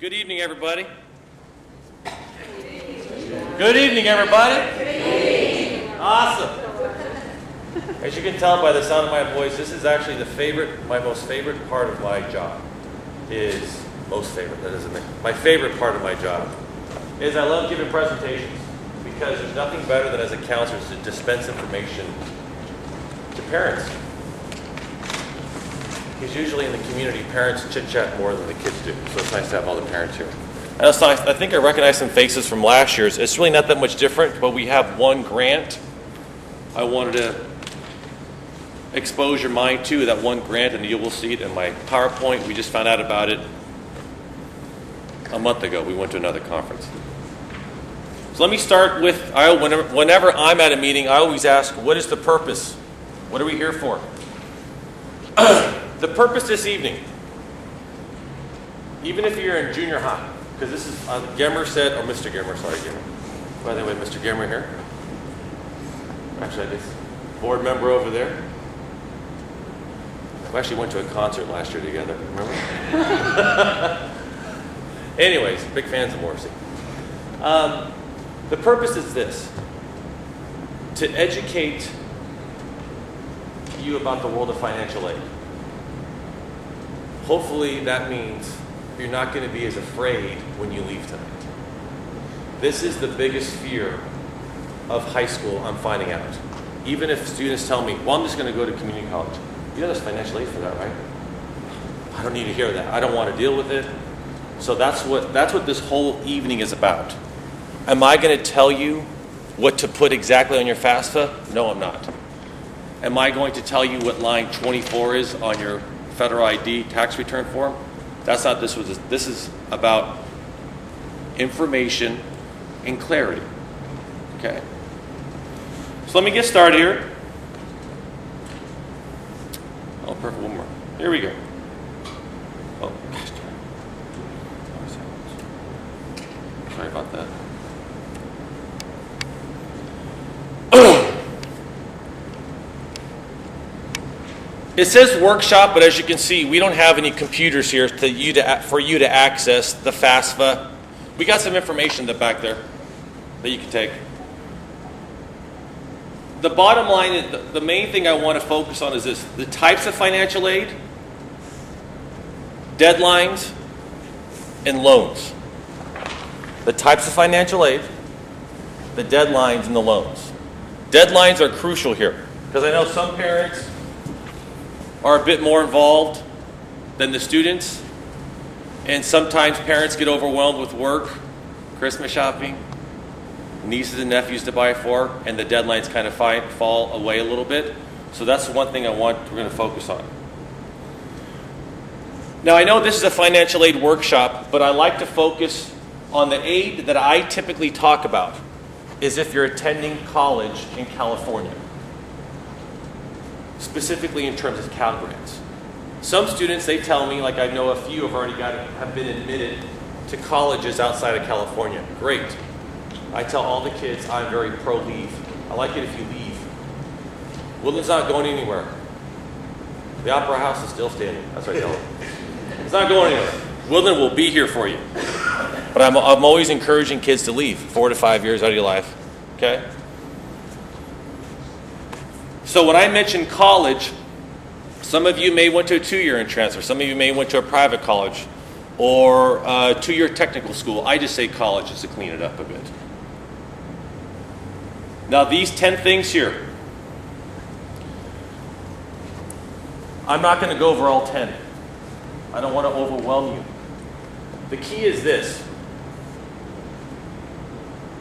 Good evening, everybody. Good evening, everybody. Good evening. Awesome. As you can tell by the sound of my voice, this is actually my most favorite part of my job. My favorite part of my job is I love giving presentations because there's nothing better than as a counselor to dispense information to parents. Because usually in the community, parents chit-chat more than the kids do. So it's nice to have all the parents here. And it's nice. I think I recognize some faces from last year's. It's really not that much different, but we have one grant. I wanted to expose your mind to that one grant, and you will see it in my PowerPoint. We just found out about it a month ago. We went to another conference. So let me start with, whenever I'm at a meeting, I always ask, what is the purpose? What are we here for? The purpose this evening, even if you're in junior high, because this is, Gemmer said, or Mr. Gemmer, sorry, Gemmer. By the way, Mr. Gemmer here. Actually, I guess, board member over there. We actually went to a concert last year together, remember? Anyways, big fans of Morrissey. The purpose is this: to educate you about the world of financial aid. Hopefully that means you're not going to be as afraid when you leave tonight. This is the biggest fear of high school, I'm finding out. Even if students tell me, well, I'm just going to go to community college. You know there's financial aid for that, right? I don't need to hear that. I don't want to deal with it. So that's what this whole evening is about. Am I going to tell you what to put exactly on your FAFSA? No, I'm not. Am I going to tell you what line 24 is on your federal ID tax return form? That's not this. This is about information and clarity. Okay. So let me get started here. Oh, perfect. One more. Here we go. Oh, gosh. Sorry about that. It says workshop, but as you can see, we don't have any computers here for you to access the FAFSA. We got some information in the back there that you can take. The bottom line is, the main thing I want to focus on is this: the types of financial aid, deadlines, and loans. The types of financial aid, the deadlines, and the loans. Deadlines are crucial here because I know some parents are a bit more involved than the students, and sometimes parents get overwhelmed with work, Christmas shopping, nieces and nephews to buy for, and the deadlines kind of fall away a little bit. So that's one thing we're going to focus on. Now I know this is a financial aid workshop, but I like to focus on the aid that I typically talk about is if you're attending college in California. Specifically in terms of Cal grants. Some students, they tell me, like I know a few have been admitted to colleges outside of California. Great. I tell all the kids I'm very pro-leave. I like it if you leave. Woodland's not going anywhere. The Opera House is still standing. That's what I tell them. It's not going anywhere. Woodland will be here for you. But I'm always encouraging kids to leave 4 to 5 years out of your life. Okay? So when I mention college, some of you may went to a 2-year and transfer. Some of you may went to a private college or a 2-year technical school. I just say college just to clean it up a bit. Now these 10 things here, I'm not going to go over all 10. I don't want to overwhelm you. The key is this.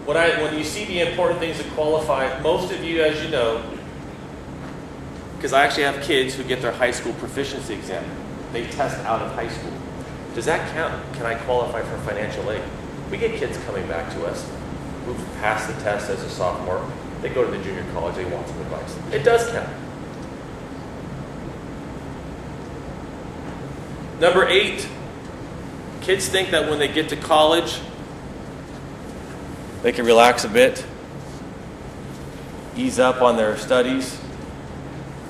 When you see the important things that qualify, most of you, as you know, because I actually have kids who get their high school proficiency exam. They test out of high school. Does that count? Can I qualify for financial aid? We get kids coming back to us who've passed the test as a sophomore. They go to the junior college, they want some advice. It does count. Number 8, kids think that when they get to college, they can relax a bit, ease up on their studies.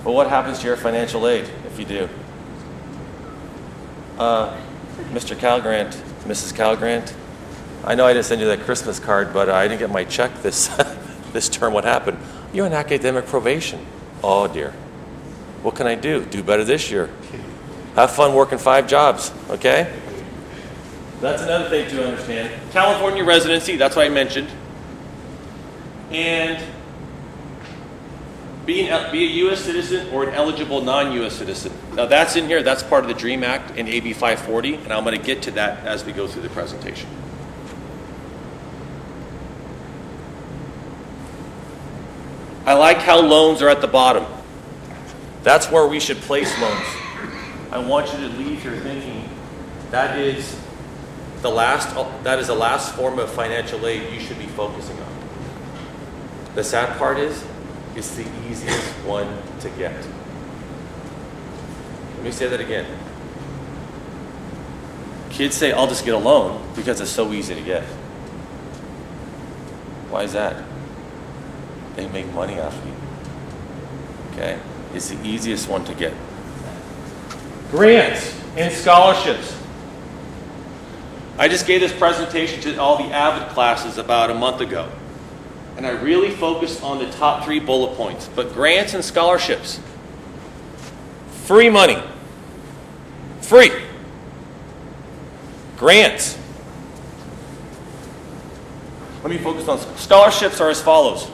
But what happens to your financial aid if you do? Mr. Calgrant, Mrs. Calgrant, I know I didn't send you that Christmas card, but I didn't get my check this this term. What happened? You're on academic probation. Oh dear. What can I do? Do better this year. Have fun working 5 jobs, okay? That's another thing to understand. California residency, that's what I mentioned. And be a U.S. citizen or an eligible non-U.S. citizen. Now that's in here, that's part of the DREAM Act and AB 540, and I'm going to get to that as we go through the presentation. I like how loans are at the bottom. That's where we should place loans. I want you to leave here thinking that is the last form of financial aid you should be focusing on. The sad part is, it's the easiest one to get. Let me say that again. Kids say, I'll just get a loan because it's so easy to get. Why is that? They make money off of you. Okay? It's the easiest one to get. Grants and scholarships. I just gave this presentation to all the AVID classes about a month ago. And I really focused on the top 3 bullet points. But grants and scholarships. Free money. Free. Grants. Let me focus on scholarships are as follows.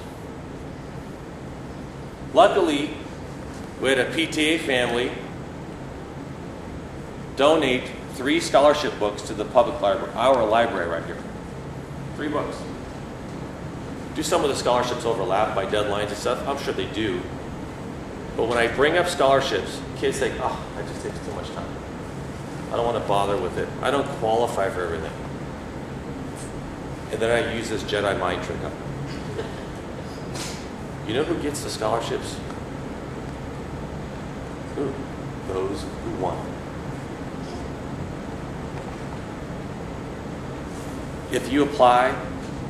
Luckily, we had a PTA family donate 3 scholarship books to the public library, our library right here. 3 books. Do some of the scholarships overlap by deadlines and stuff? I'm sure they do. But when I bring up scholarships, kids think, oh, that just takes too much time. I don't want to bother with it. I don't qualify for everything. And then I use this Jedi mind trick on them. You know who gets the scholarships? Who? Those who want. If you apply,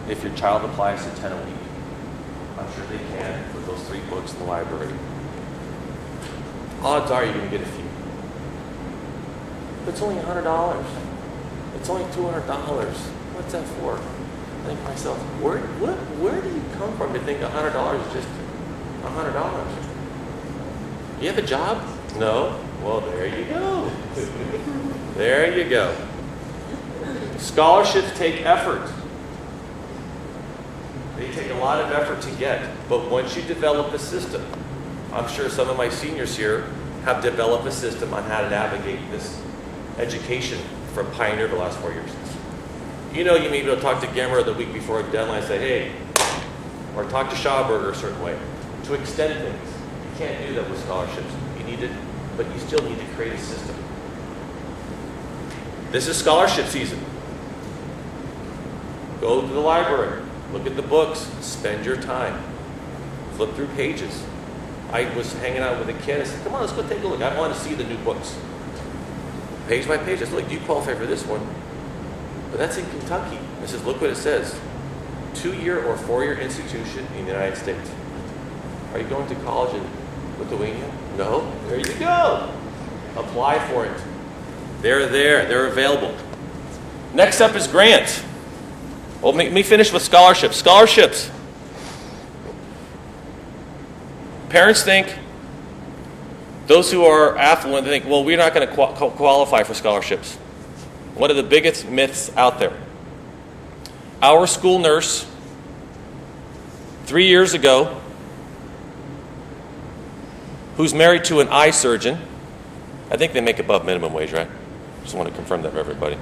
if your child applies to 10 a week, I'm sure they can with those 3 books in the library. Odds are you're going to get a few. But it's only $100. It's only $200. What's that for? I think to myself, where do you come from to think $100 is just $100? You have a job? No? Well, there you go. There you go. Scholarships take effort. They take a lot of effort to get, but once you develop a system, I'm sure some of my seniors here have developed a system on how to navigate this education from Pioneer the last 4 years. You know, you may be able to talk to Gemmer the week before a deadline and say, hey, or talk to Schauberger a certain way to extend things. You can't do that with scholarships. You need it, but you still need to create a system. This is scholarship season. Go to the library, look at the books, spend your time, flip through pages. I was hanging out with a kid. I said, come on, let's go take a look. I want to see the new books. Page by page. I said, look, do you qualify for this one? But that's in Kentucky. I says, look what it says. 2-year or 4-year institution in the United States. Are you going to college in Lithuania? No? There you go. Apply for it. They're there. They're available. Next up is grants. Well, let me finish with scholarships. Scholarships. Parents think, those who are affluent, they think, well, we're not going to qualify for scholarships. One of the biggest myths out there. Our school nurse, 3 years ago, who's married to an eye surgeon, I think they make above minimum wage, right? Just want to confirm that for everybody.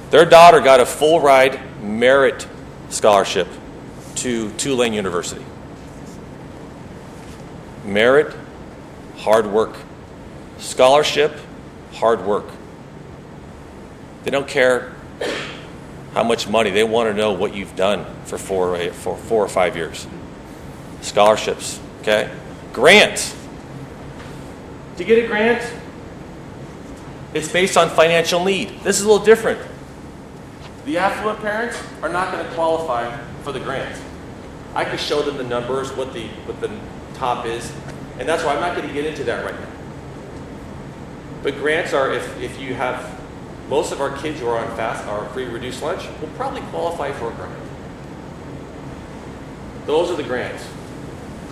Their daughter got a full ride merit scholarship to Tulane University. Merit, hard work. Scholarship, hard work. They don't care how much money. They want to know what you've done for 4 or 5 years. Scholarships, okay? Grants. To get a grant, it's based on financial need. This is a little different. The affluent parents are not going to qualify for the grant. I could show them the numbers, what the top is, and that's why I'm not going to get into that right now. But grants are, if you have, most of our kids who are on FAST, our free reduced lunch, will probably qualify for a grant. Those are the grants.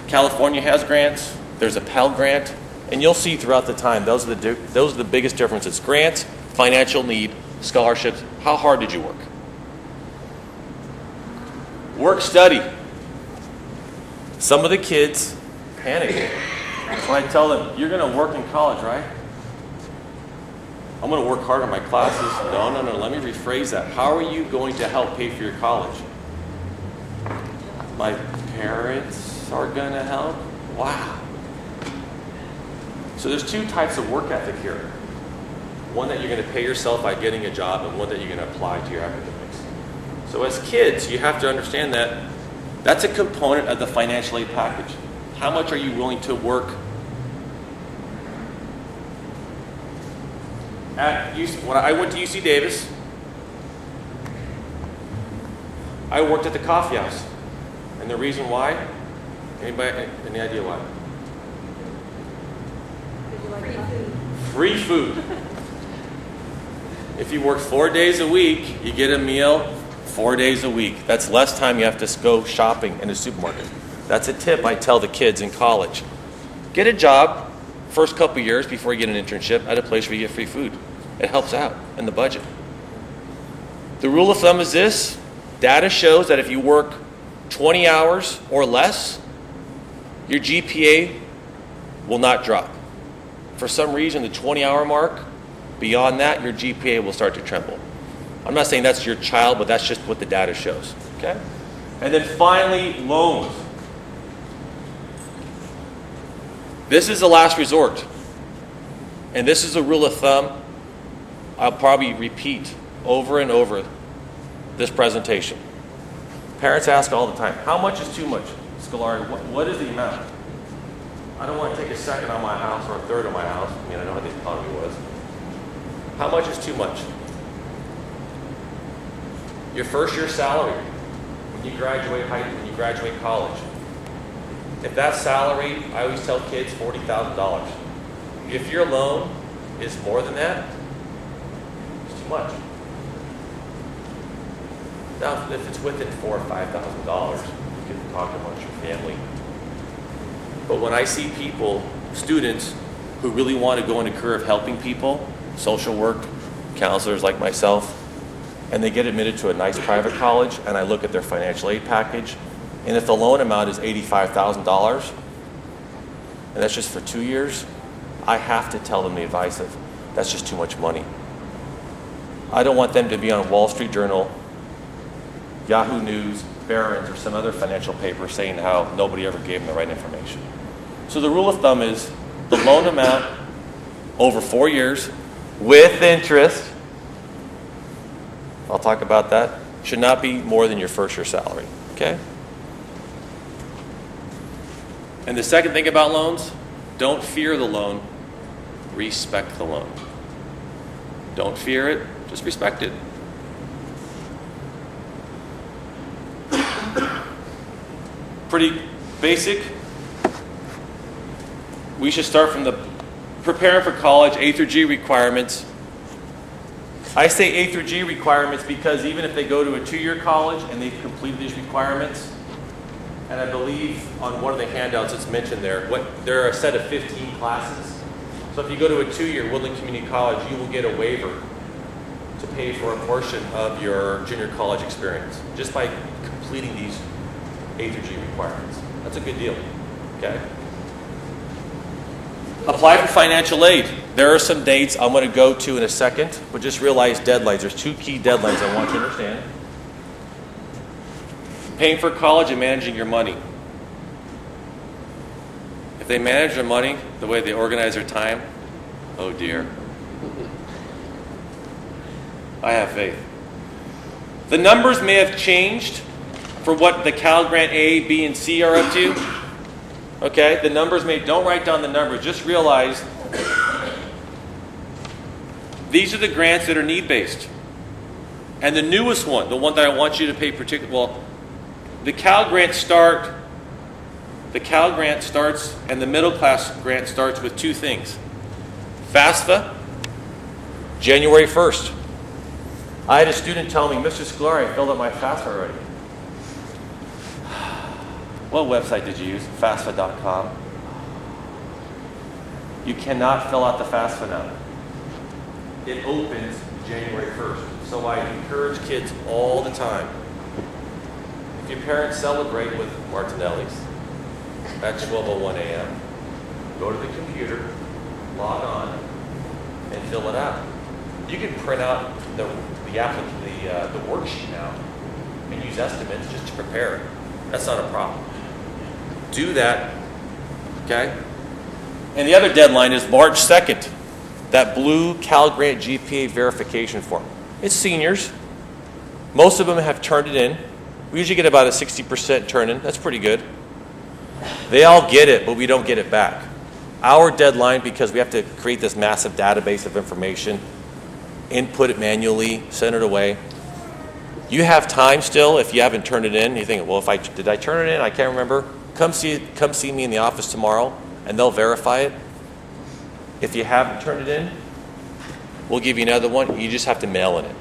California has grants. There's a Pell Grant. And you'll see throughout the time, those are the biggest differences. Grants, financial need, scholarships. How hard did you work? Work study. Some of the kids panic when I tell them, you're going to work in college, right? I'm going to work hard on my classes. No, let me rephrase that. How are you going to help pay for your college? My parents are going to help? Wow. So there's two types of work ethic here. One that you're going to pay yourself by getting a job, and one that you're going to apply to your academics. So as kids, you have to understand that that's a component of the financial aid package. How much are you willing to work? When I went to UC Davis, I worked at the coffee house. And the reason why? Anybody, any idea why? Free food. If you work 4 days a week, you get a meal 4 days a week. That's less time you have to go shopping in a supermarket. That's a tip I tell the kids in college. Get a job first couple years before you get an internship at a place where you get free food. It helps out in the budget. The rule of thumb is this. Data shows that if you work 20 hours or less, your GPA will not drop. For some reason, the 20-hour mark, beyond that, your GPA will start to tremble. I'm not saying that's your child, but that's just what the data shows. Okay? And then finally, loans. This is the last resort. And this is a rule of thumb I'll probably repeat over and over this presentation. Parents ask all the time, how much is too much? Scolari, what is the amount? I don't want to take a second on my house or a third of my house. I mean, I know how the economy was. How much is too much? Your first year salary when you graduate college. If that salary, I always tell kids, $40,000. If your loan is more than that, it's too much. Now, if it's within $4,000 or $5,000, you can talk amongst your family. But when I see people, students, who really want to go in a career of helping people, social work, counselors like myself, and they get admitted to a nice private college, and I look at their financial aid package, and if the loan amount is $85,000, and that's just for 2 years, I have to tell them the advice of, that's just too much money. I don't want them to be on Wall Street Journal, Yahoo News, Barron's, or some other financial paper saying how nobody ever gave them the right information. So the rule of thumb is the loan amount over 4 years with interest, I'll talk about that, should not be more than your first year salary. Okay? And the second thing about loans, don't fear the loan, respect the loan. Don't fear it, just respect it. Pretty basic. We should start from the preparing for college, A through G requirements. I say A through G requirements because even if they go to a 2-year college and they've completed these requirements, and I believe on one of the handouts it's mentioned there, there are a set of 15 classes. So if you go to a 2-year Woodland Community College, you will get a waiver to pay for a portion of your junior college experience just by completing these A through G requirements. That's a good deal. Okay? Apply for financial aid. There are some dates I'm going to go to in a second, but just realize deadlines. There's 2 key deadlines I want you to understand. Paying for college and managing your money. If they manage their money the way they organize their time, oh dear. I have faith. The numbers may have changed for what the Cal Grant A, B, and C are up to. Okay, the numbers don't write down the numbers. Just realize these are the grants that are need-based. And the newest one, the one that I want you to pay the Cal Grant starts, and the middle class grant starts with 2 things. FAFSA, January 1st. I had a student tell me, Mr. Scolari, I filled out my FAFSA already. What website did you use? FAFSA.com. You cannot fill out the FAFSA now. It opens January 1st. So I encourage kids all the time. If your parents celebrate with Martinelli's at 12:01 a.m., go to the computer, log on, and fill it out. You can print out the worksheet now and use estimates just to prepare it. That's not a problem. Do that, okay? And the other deadline is March 2nd, that blue Cal Grant GPA verification form. It's seniors. Most of them have turned it in. We usually get about a 60% turn in. That's pretty good. They all get it, but we don't get it back. Our deadline, because we have to create this massive database of information, input it manually, send it away. You have time still if you haven't turned it in. You think, well, did I turn it in? I can't remember. Come see me in the office tomorrow, and they'll verify it. If you haven't turned it in, we'll give you another one. You just have to mail in it.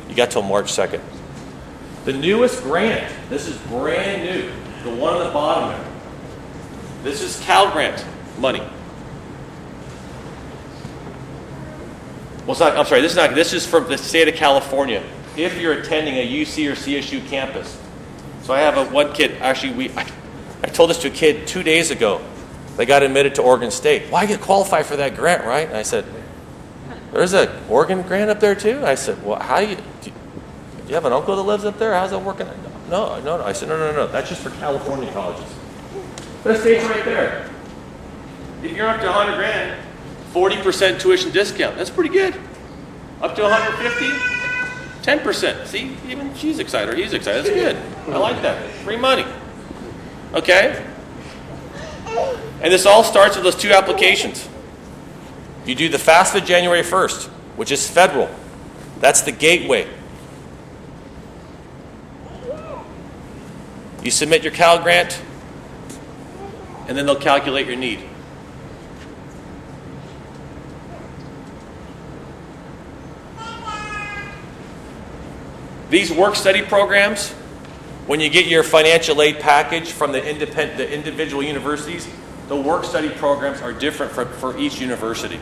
You got till March 2nd. The newest grant, this is brand new, the one on the bottom there. This is Cal Grant money. Well, it's not, I'm sorry, this is from the state of California. If you're attending a UC or CSU campus. So I have one kid, actually, I told this to a kid 2 days ago. They got admitted to Oregon State. Well, I get qualified for that grant, right? And I said, there's an Oregon grant up there too? I said, well, do you have an uncle that lives up there? How's that working? No. I said, no. That's just for California colleges. That state's right there. If you're up to 100 grand, 40% tuition discount. That's pretty good. Up to 150, 10%. See, even she's excited, or he's excited. That's good. I like that. Free money. Okay? And this all starts with those two applications. You do the FAFSA January 1st, which is federal. That's the gateway. You submit your Cal Grant, and then they'll calculate your need. These work-study programs, when you get your financial aid package from the individual universities, the work-study programs are different for each university.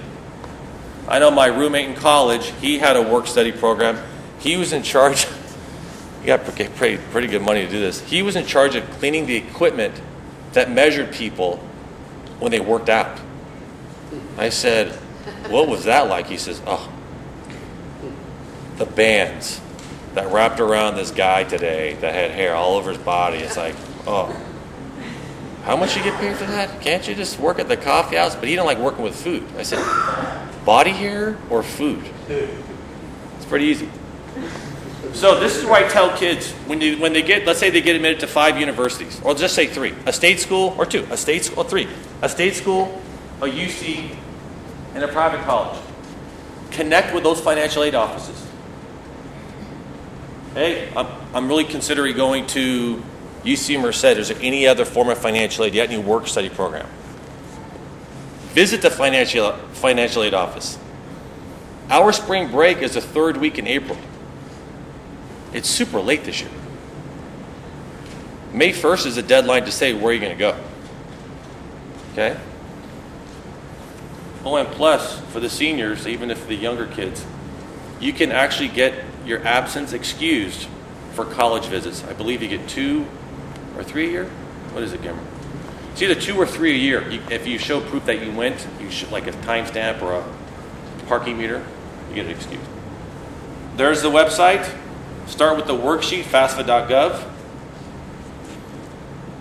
I know my roommate in college, he had a work-study program. He was in charge, he got pretty good money to do this. He was in charge of cleaning the equipment that measured people when they worked out. I said, what was that like? He says, the bands that wrapped around this guy today that had hair all over his body. It's like, how much you get paid for that? Can't you just work at the coffee house? But he didn't like working with food. I said, body hair or food? It's pretty easy. So this is where I tell kids, when they get, let's say they get admitted to 5 universities, or just say 3, a state school or 2, a state school, 3, a state school, a UC, and a private college. Connect with those financial aid offices. Hey, I'm really considering going to UC Merced. Is there any other form of financial aid? Do you have any work-study program? Visit the financial aid office. Our spring break is the 3rd week in April. It's super late this year. May 1st is the deadline to say where you're going to go. Okay? Oh, and plus, for the seniors, even if the younger kids, you can actually get your absence excused for college visits. I believe you get 2 or 3 a year. What is it, Cameron? It's either 2 or 3 a year. If you show proof that you went, you should, like a timestamp or a parking meter, you get it excused. There's the website. Start with the worksheet, FAFSA.gov.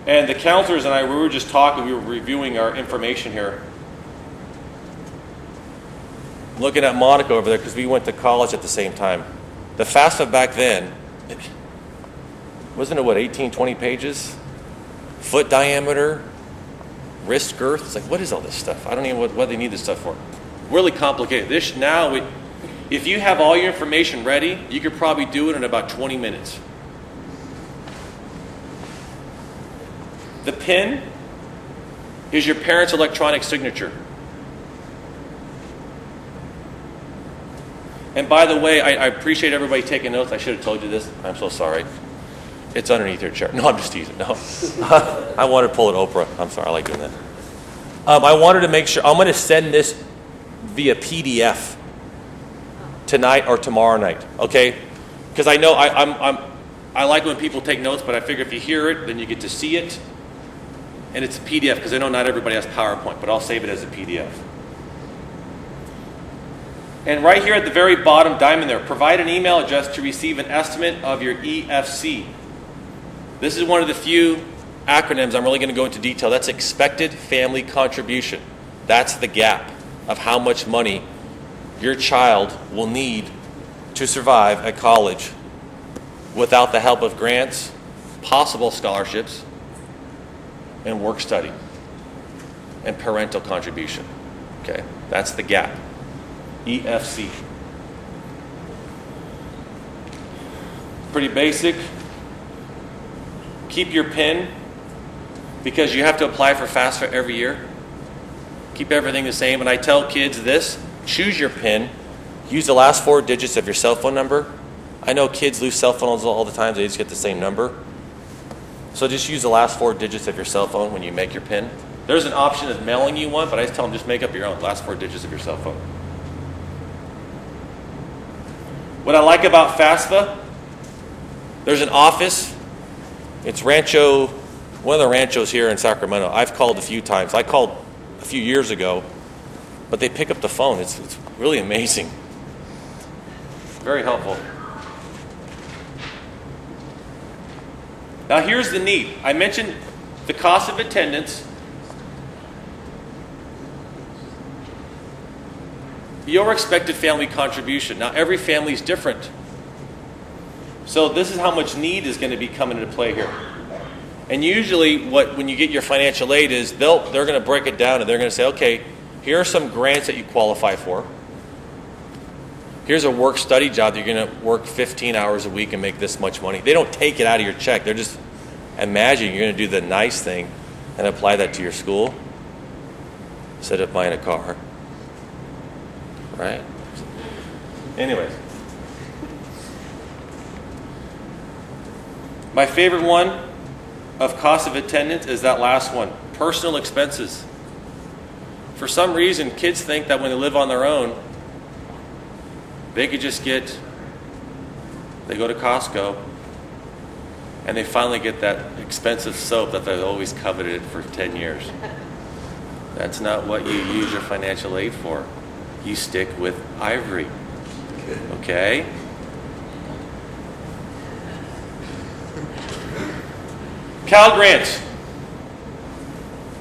And the counselors and I, we were just talking, we were reviewing our information here. Looking at Monica over there because we went to college at the same time. The FAFSA back then, wasn't it 18, 20 pages? Foot diameter, wrist girth. It's like, what is all this stuff? I don't even know what they need this stuff for. Really complicated. This now, if you have all your information ready, you could probably do it in about 20 minutes. The PIN is your parent's electronic signature. And by the way, I appreciate everybody taking notes. I should have told you this. I'm so sorry. It's underneath your chair. No, I'm just teasing. No. I wanted to pull an Oprah. I'm sorry. I like doing that. I wanted to make sure. I'm going to send this via PDF tonight or tomorrow night. Okay? Because I know I like when people take notes, but I figure if you hear it, then you get to see it. And it's a PDF because I know not everybody has PowerPoint, but I'll save it as a PDF. And right here at the very bottom diamond there, provide an email address to receive an estimate of your EFC. This is one of the few acronyms I'm really going to go into detail. That's expected family contribution. That's the gap of how much money your child will need to survive at college without the help of grants, possible scholarships, and work study, and parental contribution. Okay, that's the gap. EFC. Pretty basic. Keep your PIN because you have to apply for FAFSA every year. Keep everything the same. And I tell kids this, choose your PIN. Use the last 4 digits of your cell phone number. I know kids lose cell phones all the time. They just get the same number. So just use the last 4 digits of your cell phone when you make your PIN. There's an option of mailing you one, but I just tell them just make up your own, last 4 digits of your cell phone. What I like about FAFSA, there's an office. It's Rancho, one of the ranchos here in Sacramento. I've called a few times. I called a few years ago, but they pick up the phone. It's really amazing. Very helpful. Now here's the need. I mentioned the cost of attendance. Your expected family contribution. Now every family is different. So this is how much need is going to be coming into play here. And usually when you get your financial aid is they're going to break it down and they're going to say, okay, here are some grants that you qualify for. Here's a work study job that you're going to work 15 hours a week and make this much money. They don't take it out of your check. They're just imagining you're going to do the nice thing and apply that to your school instead of buying a car. Right? Anyways. My favorite one of cost of attendance is that last one, personal expenses. For some reason, kids think that when they live on their own, they could just they go to Costco, and they finally get that expensive soap that they've always coveted for 10 years. That's not what you use your financial aid for. You stick with Ivory. Okay? Cal grants.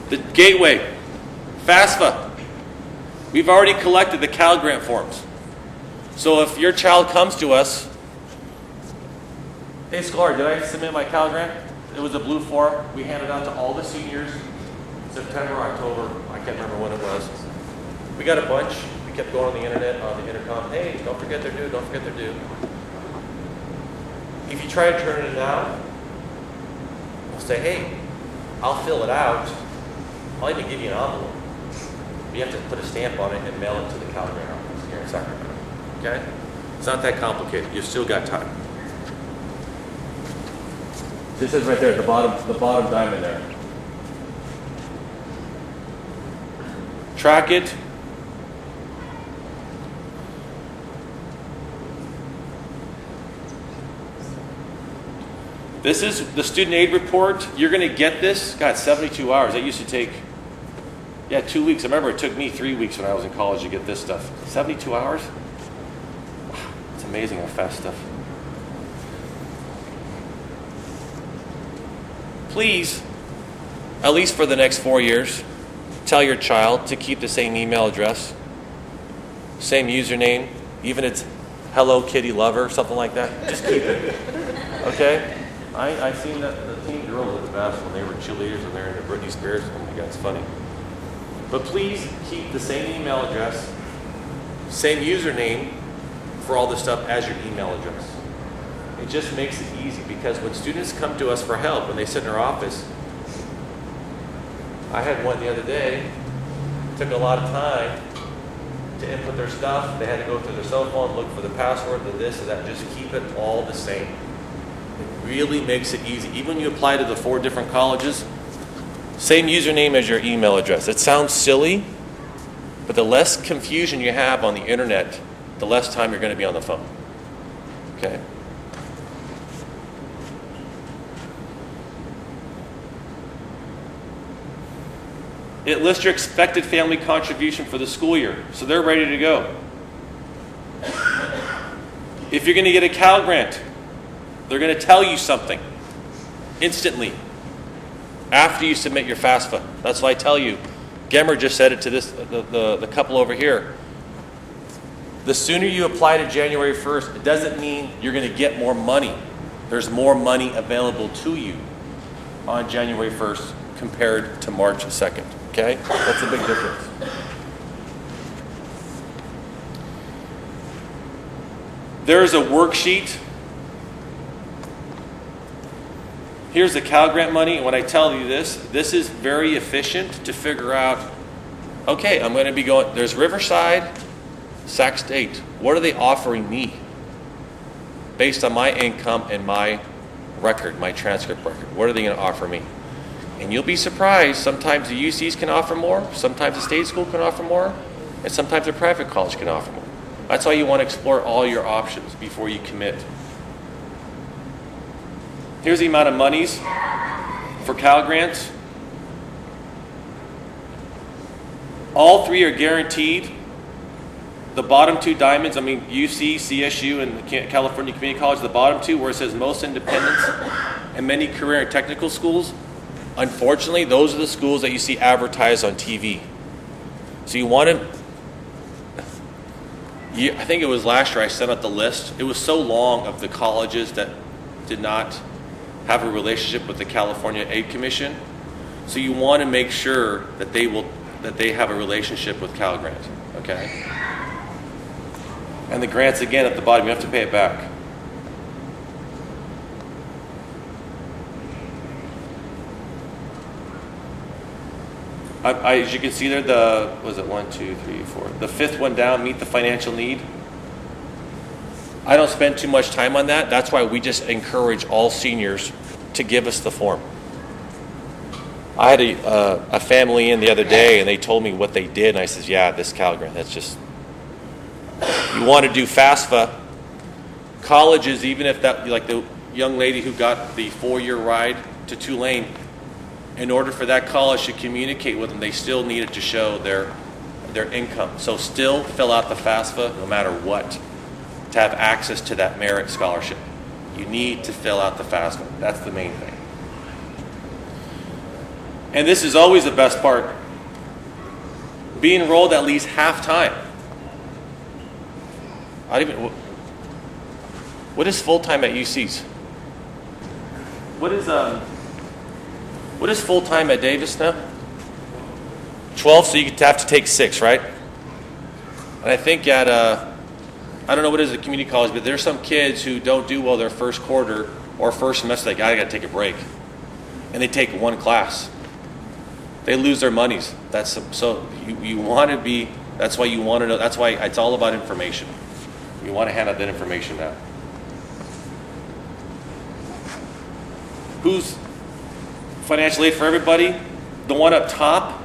The Gateway. FAFSA. We've already collected the Cal grant forms. So if your child comes to us, hey Scolari, did I submit my Cal grant? It was a blue form. We handed out to all the seniors. September, October, I can't remember when it was. We got a bunch. We kept going on the internet, on the intercom. Hey, don't forget they're due, don't forget they're due. If you try to turn it in now, we'll say, hey, I'll fill it out. I'll even give you an envelope. You have to put a stamp on it and mail it to the Cal grant office here in Sacramento. Okay? It's not that complicated. You've still got time. This is right there, the bottom diamond there. Track it. This is the student aid report. You're going to get this. God, 72 hours. That used to take, 2 weeks. I remember it took me 3 weeks when I was in college to get this stuff. 72 hours? Wow, it's amazing how fast stuff. Please, at least for the next 4 years, tell your child to keep the same email address, same username, even if it's Hello Kitty Lover, something like that. Just keep it. Okay? I seen that the teen girls at the best when they were cheerleaders and they're into Britney Spears. Oh my God, it's funny. But please keep the same email address, same username for all this stuff as your email address. It just makes it easy because when students come to us for help, when they sit in our office, I had one the other day, took a lot of time to input their stuff. They had to go through their cell phone, look for the password, the this, and that. Just keep it all the same. It really makes it easy. Even when you apply to the 4 different colleges, same username as your email address. It sounds silly, but the less confusion you have on the internet, the less time you're going to be on the phone. Okay? It lists your expected family contribution for the school year, so they're ready to go. If you're going to get a Cal grant, they're going to tell you something instantly after you submit your FAFSA. That's why I tell you. Gemmer just said it to the couple over here. The sooner you apply to January 1st, it doesn't mean you're going to get more money. There's more money available to you on January 1st compared to March 2nd. Okay? That's a big difference. There's a worksheet. Here's the Cal Grant money, and when I tell you this is very efficient to figure out, okay, I'm going to be going, there's Riverside, Sac State. What are they offering me based on my income and my record, my transcript record? What are they going to offer me? And you'll be surprised, sometimes the UCs can offer more, sometimes the state school can offer more, and sometimes a private college can offer more. That's why you want to explore all your options before you commit. Here's the amount of monies for Cal grants. All 3 are guaranteed. The bottom 2 diamonds, UC, CSU, and California Community College, the bottom 2 where it says most independents and many career and technical schools, unfortunately, those are the schools that you see advertised on TV. So you want to, I think it was last year I sent out the list. It was so long of the colleges that did not have a relationship with the California Aid Commission. So you want to make sure that they have a relationship with Cal Grant, okay? And the grants, again, at the bottom, you have to pay it back. As you can see there, the 5th one down, meet the financial need. I don't spend too much time on that. That's why we just encourage all seniors to give us the form. I had a family in the other day, and they told me what they did, and I said, yeah, this Cal Grant, that's just, you want to do FAFSA. Colleges, even if that, like the young lady who got the 4-year ride to Tulane, in order for that college to communicate with them, they still needed to show their income. So still fill out the FAFSA no matter what to have access to that merit scholarship. You need to fill out the FAFSA. That's the main thing. And this is always the best part. Be enrolled at least half time. What is full time at UCs? What is full time at Davis now? 12, so you have to take 6, right? And I think at I don't know what it is at community college, but there's some kids who don't do well their first quarter or first semester. Like, I got to take a break, and they take 1 class. They lose their monies. So you want to be. That's why you want to know. That's why it's all about information. You want to hand out that information out. Who's financial aid for everybody? The one up top.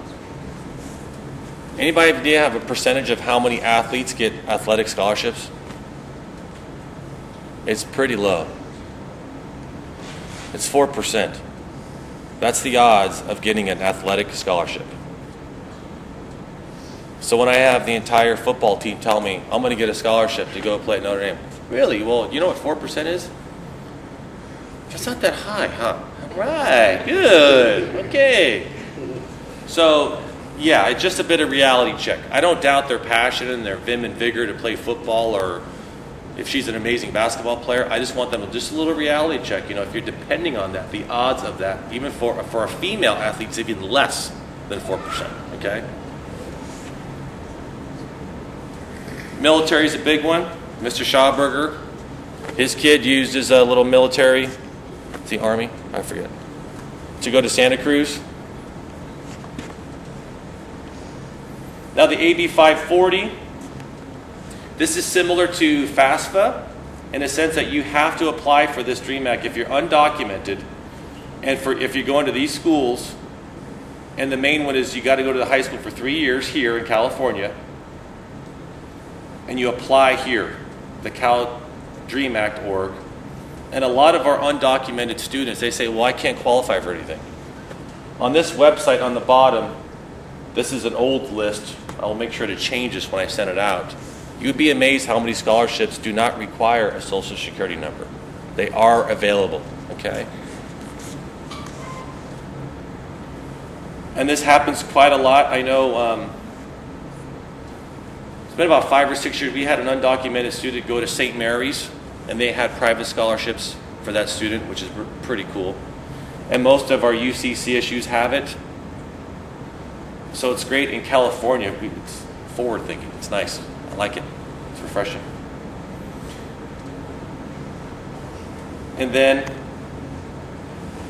Anybody have a percentage of how many athletes get athletic scholarships? It's pretty low. It's 4%. That's the odds of getting an athletic scholarship. So when I have the entire football team tell me, I'm going to get a scholarship to go play at Notre Dame. Really? Well, you know what 4% is? It's not that high, huh? Right, good, okay. So, yeah, it's just a bit of reality check. I don't doubt their passion and their vim and vigor to play football, or if she's an amazing basketball player. I just want them to just a little reality check. If you're depending on that, the odds of that, even for a female athlete, is even less than 4%, okay? Military is a big one. Mr. Schauberger, his kid used his little military, the Army, I forget, to go to Santa Cruz. Now the AB 540, This is similar to FAFSA in a sense that you have to apply for this DREAM Act if you're undocumented, and if you're going to these schools. And the main one is you got to go to the high school for 3 years here in California, and you apply here, the Cal Dream Act org. And a lot of our undocumented students, they say, well, I can't qualify for anything. On this website on the bottom, this is an old list. I'll make sure to change this when I send it out. You'd be amazed how many scholarships do not require a Social Security number. They are available, okay? And this happens quite a lot. I know it's been about 5 or 6 years. We had an undocumented student go to St. Mary's, and they had private scholarships for that student, which is pretty cool. And most of our UC CSUs have it. So it's great in California. It's forward thinking. It's nice. I like it. It's refreshing. And then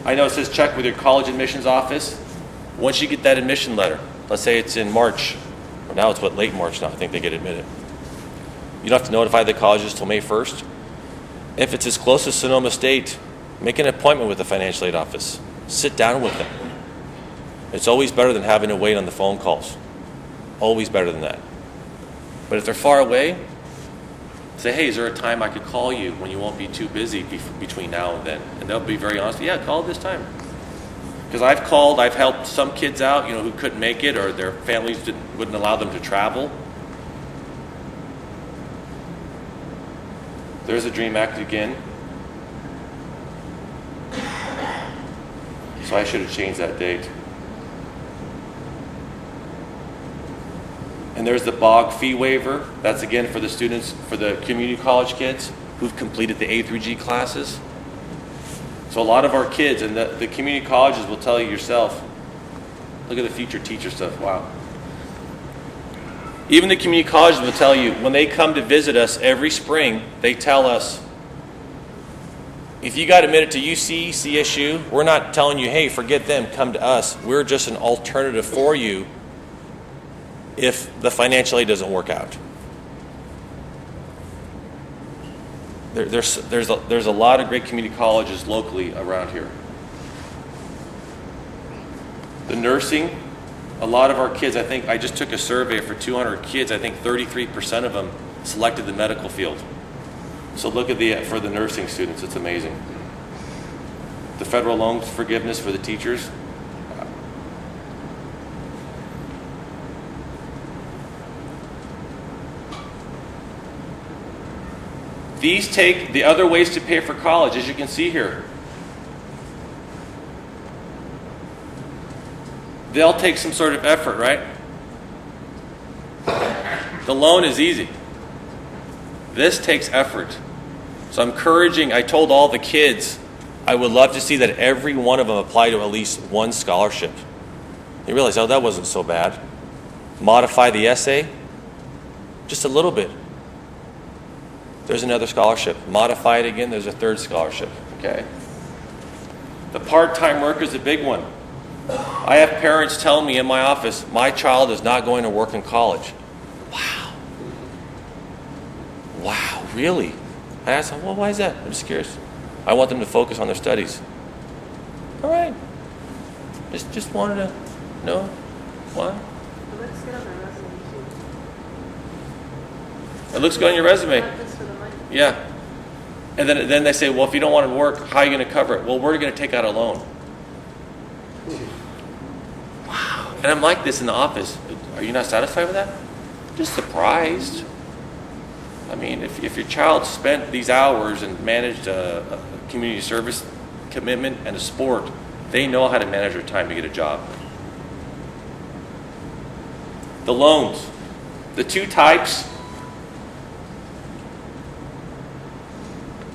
I know it says check with your college admissions office. Once you get that admission letter, let's say it's in March, or now it's late March now, I think they get admitted. You don't have to notify the colleges till May 1st. If it's as close as Sonoma State, make an appointment with the financial aid office. Sit down with them. It's always better than having to wait on the phone calls. Always better than that. But if they're far away, say, hey, is there a time I could call you when you won't be too busy between now and then? And they'll be very honest, yeah, call this time. Because I've helped some kids out, who couldn't make it or their families wouldn't allow them to travel. There's a DREAM Act again. So I should have changed that date. And there's the BOG fee waiver. That's again for the students, for the community college kids who've completed the A through G classes. So a lot of our kids, and the community colleges will tell you yourself, look at the future teacher stuff, wow. Even the community colleges will tell you, when they come to visit us every spring, they tell us, if you got admitted to UC, CSU, we're not telling you, hey, forget them, come to us. We're just an alternative for you if the financial aid doesn't work out. There's a lot of great community colleges locally around here. The nursing, a lot of our kids, I just took a survey for 200 kids, I think 33% of them selected the medical field. So look at for the nursing students, it's amazing. The federal loan forgiveness for the teachers. These take the other ways to pay for college, as you can see here. They'll take some sort of effort, right? The loan is easy. This takes effort. So I told all the kids, I would love to see that every one of them apply to at least one scholarship. They realize, that wasn't so bad. Modify the essay, just a little bit. There's another scholarship. Modify it again, there's a third scholarship, okay? The part-time worker is a big one. I have parents tell me in my office, my child is not going to work in college. Wow, really? I asked them, well, why is that? I'm just curious. I want them to focus on their studies. All right. Just wanted to know why. It looks good on the resume too. It looks good on your resume. Practice for the money. Yeah. And then they say, well, if you don't want to work, how are you going to cover it? Well, we're going to take out a loan. Wow. And I'm like this in the office. Are you not satisfied with that? Just surprised. I mean, if your child spent these hours and managed a community service commitment and a sport, they know how to manage their time to get a job. The loans. The two types.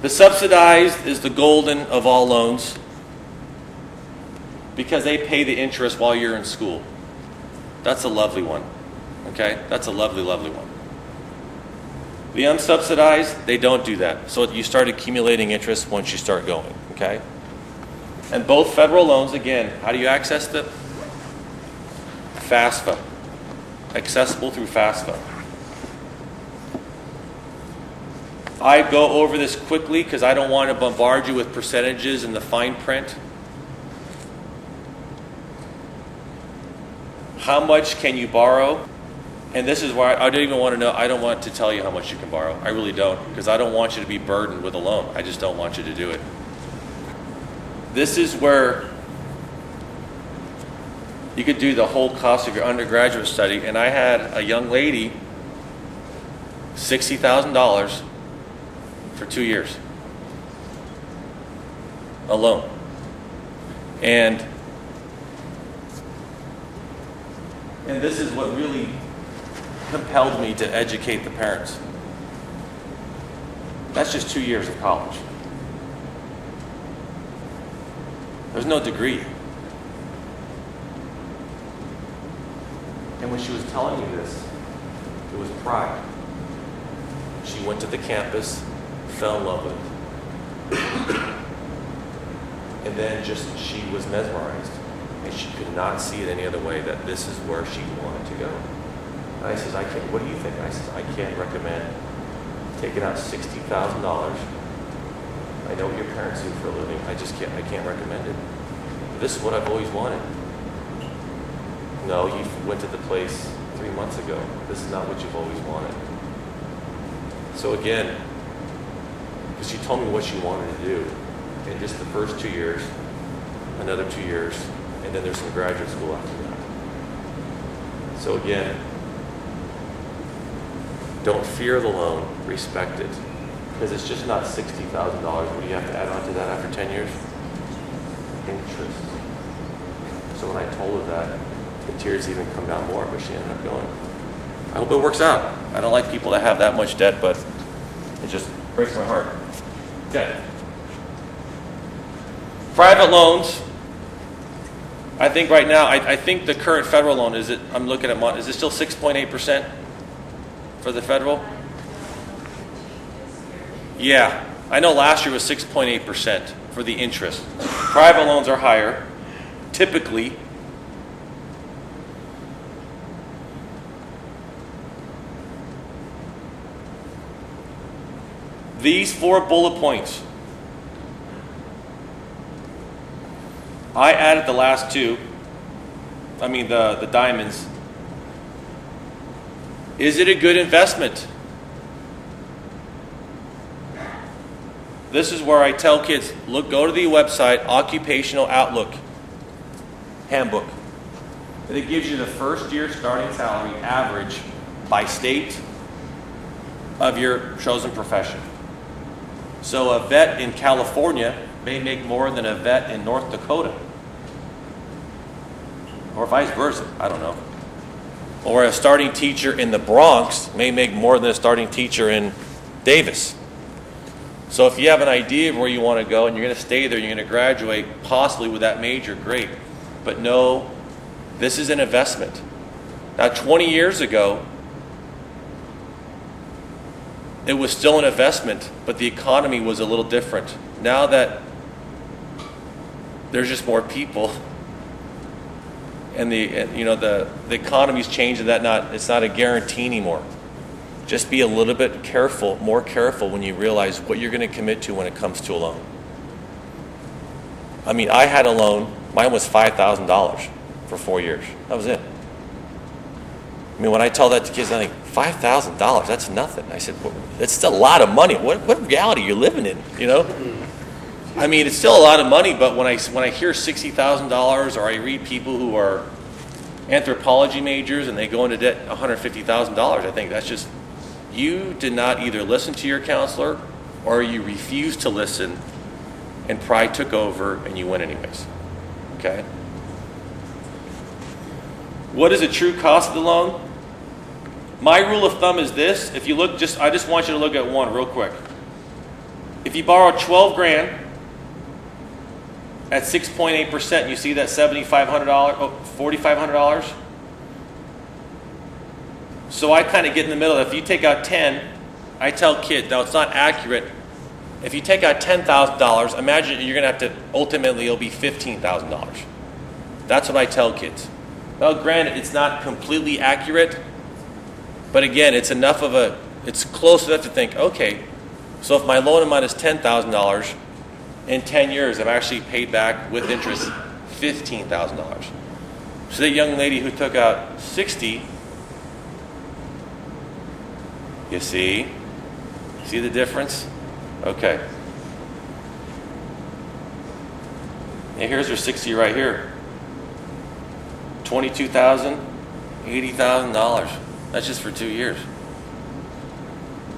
The subsidized is the golden of all loans because they pay the interest while you're in school. That's a lovely one. Okay? That's a lovely, lovely one. The unsubsidized, they don't do that. So you start accumulating interest once you start going, okay? And both federal loans, again, how do you access them? FAFSA. Accessible through FAFSA. I go over this quickly because I don't want to bombard you with percentages and the fine print. How much can you borrow? And this is why I don't even want to know. I don't want to tell you how much you can borrow. I really don't, because I don't want you to be burdened with a loan. I just don't want you to do it. This is where you could do the whole cost of your undergraduate study. And I had a young lady, $60,000 for 2 years alone. And this is what really compelled me to educate the parents. That's just 2 years of college. There's no degree. And when she was telling me this, it was pride. She went to the campus, fell in love with it. And then she was mesmerized. And she could not see it any other way that this is where she wanted to go. And I says, what do you think? I says, I can't recommend taking out $60,000. I know what your parents do for a living. I can't recommend it. This is what I've always wanted. No, you went to the place 3 months ago. This is not what you've always wanted. So again, because she told me what she wanted to do, in just the first 2 years, another 2 years, and then there's some graduate school after that. So again, don't fear the loan, respect it. Because it's just not $60,000. What do you have to add on to that after 10 years? Interest. So when I told her that, the tears even come down more, but she ended up going. I hope it works out. I don't like people that have that much debt, but it just breaks my heart. Okay. Private loans. I think right now, I think the current federal loan, is it still 6.8% for the federal? Yeah. I know last year was 6.8% for the interest. Private loans are higher, typically. These 4 bullet points, I added the last 2, the diamonds. Is it a good investment? This is where I tell kids, go to the website, Occupational Outlook Handbook. And it gives you the first year starting salary average by state of your chosen profession. So a vet in California may make more than a vet in North Dakota. Or vice versa, I don't know. Or a starting teacher in the Bronx may make more than a starting teacher in Davis. So if you have an idea of where you want to go and you're going to stay there, you're going to graduate possibly with that major, great. But no, this is an investment. Now 20 years ago, it was still an investment, but the economy was a little different. Now that there's just more people, and the economy's changed, and it's not a guarantee anymore. Just be a little bit more careful when you realize what you're going to commit to when it comes to a loan. I had a loan. Mine was $5,000 for 4 years. That was it. When I tell that to kids, I think, $5,000, that's nothing. I said, well, that's still a lot of money. What reality are you living in, It's still a lot of money, but when I hear $60,000, or I read people who are anthropology majors and they go into debt $150,000, I think that's just, you did not either listen to your counselor or you refused to listen, and pride took over and you went anyways. Okay? What is the true cost of the loan? My rule of thumb is this. If you look, I just want you to look at one real quick. If you borrow $12,000 at 6.8%, you see that $4,500. So I kind of get in the middle. If you take out 10, I tell kids, now it's not accurate. If you take out $10,000, imagine you're going to have to, ultimately it'll be $15,000. That's what I tell kids. Now granted, it's not completely accurate, but again, it's close enough to think, okay, So if my loan amount is $10,000, in 10 years I've actually paid back with interest $15,000. So that young lady who took out 60, you see the difference? Okay. And here's her 60 right here. $22,000, $80,000. That's just for 2 years.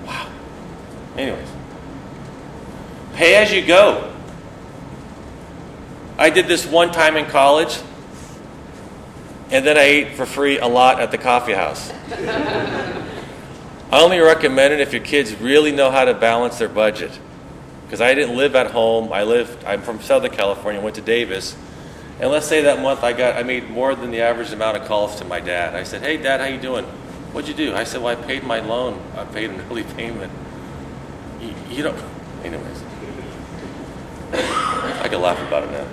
Wow. Anyways. Pay as you go. I did this one time in college, and then I ate for free a lot at the coffee house. I only recommend it if your kids really know how to balance their budget. Because I didn't live at home. I'm from Southern California, went to Davis. And let's say that month I made more than the average amount of calls to my dad. I said, "Hey Dad, how you doing? What'd you do?" I said, "Well, I paid my loan. I paid an early payment." You don't, anyways. I can laugh about it now.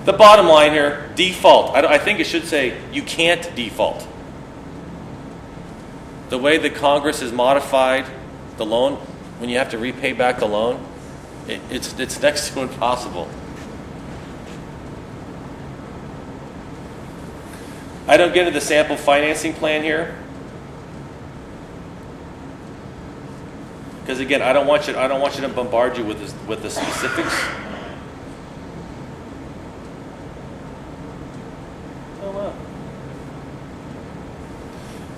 The bottom line here, default. I think it should say you can't default. The way the Congress has modified the loan, when you have to repay back the loan, it's next to impossible. I don't get into the sample financing plan here. Because again, I don't want you to bombard you with the specifics. Oh wow.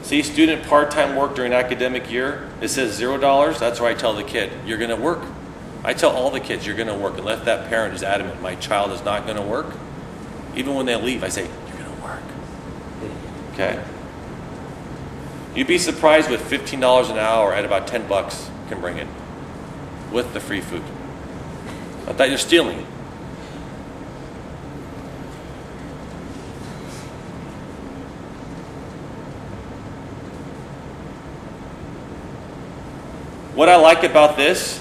See, student part-time work during academic year, it says $0. That's where I tell the kid, you're going to work. I tell all the kids, you're going to work. Unless that parent is adamant, my child is not going to work. Even when they leave, I say, you're going to work. Okay. You'd be surprised with $15 an hour at about $10 can bring it with the free food. I thought you're stealing it. What I like about this,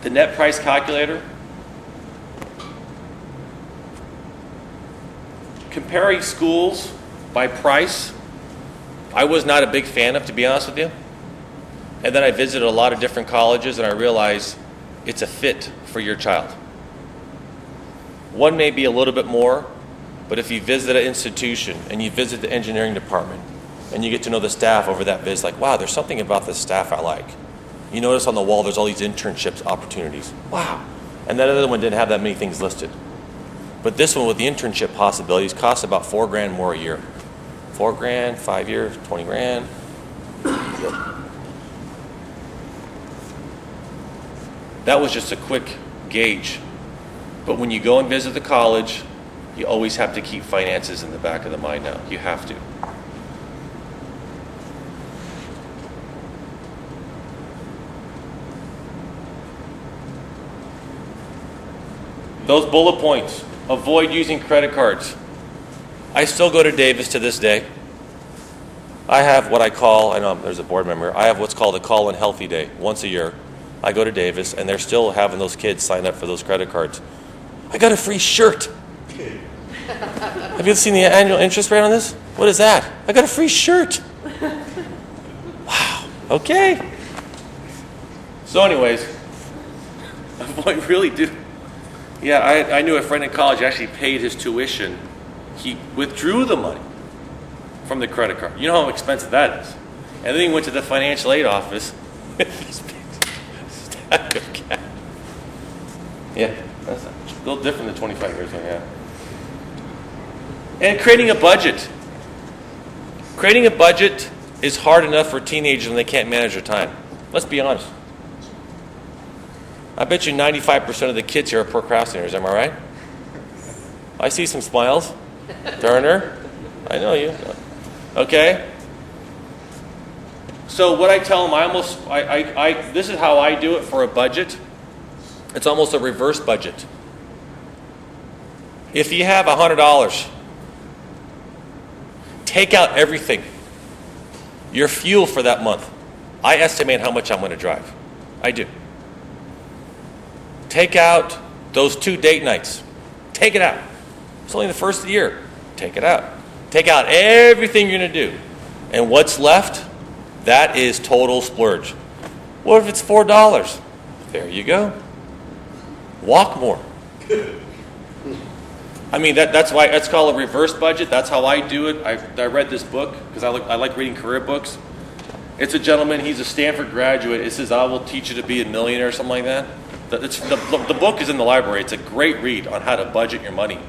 the net price calculator, comparing schools by price, I was not a big fan of, to be honest with you. And then I visited a lot of different colleges and I realized it's a fit for your child. One may be a little bit more, but if you visit an institution and you visit the engineering department and you get to know the staff over that visit, like, wow, there's something about this staff I like. You notice on the wall there's all these internships opportunities. Wow. And that other one didn't have that many things listed. But this one with the internship possibilities costs about $4,000 more a year. $4,000, 5 years, $20,000. That was just a quick gauge. But when you go and visit the college, you always have to keep finances in the back of the mind now. You have to. Those bullet points. Avoid using credit cards. I still go to Davis to this day. I have what I call, I know there's a board member, I have what's called a Call-in Healthy Day once a year. I go to Davis, and they're still having those kids sign up for those credit cards. I got a free shirt. Have you seen the annual interest rate on this? What is that? I got a free shirt. Wow. Okay. So anyways, I really do. Yeah, I knew a friend in college actually paid his tuition. He withdrew the money from the credit card. You know how expensive that is. And then he went to the financial aid office. Stack of cash. Yeah, that's a little different than 25 years ago, yeah. And creating a budget. Creating a budget is hard enough for teenagers when they can't manage their time. Let's be honest. I bet you 95% of the kids here are procrastinators, am I right? I see some smiles. Turner, I know you. Okay. So what I tell them, this is how I do it for a budget. It's almost a reverse budget. If you have $100, take out everything. Your fuel for that month. I estimate how much I'm going to drive. I do. Take out those 2 date nights. Take it out. It's only the first of the year. Take it out. Take out everything you're going to do. And what's left, that is total splurge. What if it's $4? There you go. Walk more. I mean, that's why it's called a reverse budget. That's how I do it. I read this book because I like reading career books. It's a gentleman. He's a Stanford graduate. It says, "I will teach you to be a millionaire," or something like that. The book is in the library. It's a great read on how to budget your money.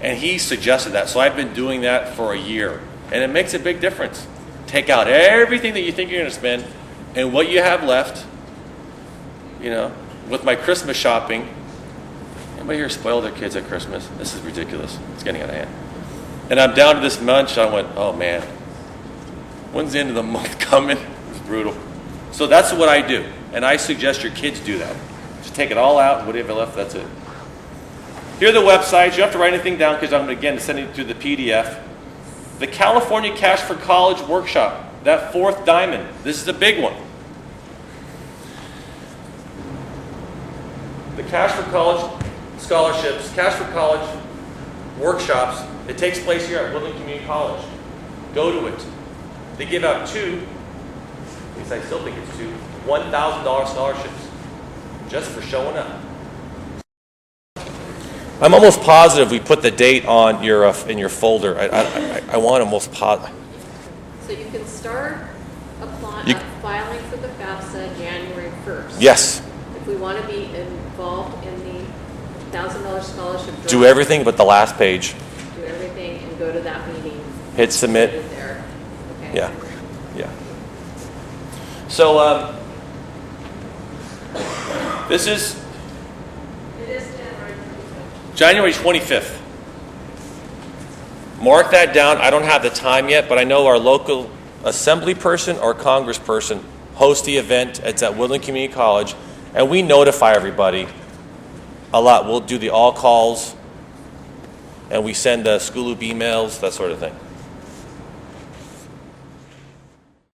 And he suggested that. So I've been doing that for a year. And it makes a big difference. Take out everything that you think you're going to spend and what you have left. You know, with my Christmas shopping. Anybody here spoil their kids at Christmas? This is ridiculous. It's getting out of hand. And I'm down to this much. I went, oh man, when's the end of the month coming? It's brutal. So that's what I do. And I suggest your kids do that. Just take it all out. What do you have left? That's it. Here are the websites. You don't have to write anything down because I'm going to, again, send it to the PDF. The California Cash for College Workshop. That fourth diamond. This is a big one. The Cash for College scholarships, Cash for College workshops. It takes place here at Woodland Community College. Go to it. They give out two, at least I still think it's two, $1,000 scholarships just for showing up. I'm almost positive we put the date on your in your folder. I want almost positive. So you can start filing for the FAFSA January 1st. Yes. If we want to be involved in the $1,000 scholarship drive, Do everything but the last page. do everything and go to that meeting. Hit submit. Put it there. Okay. Yeah. Yeah. So this is It is January January 25th. 25th. Mark that down. I don't have the time yet, but I know our local assembly person or congressperson host the event. It's at Woodland Community College, and we notify everybody a lot. We'll do the all calls, and we send school loop emails, that sort of thing.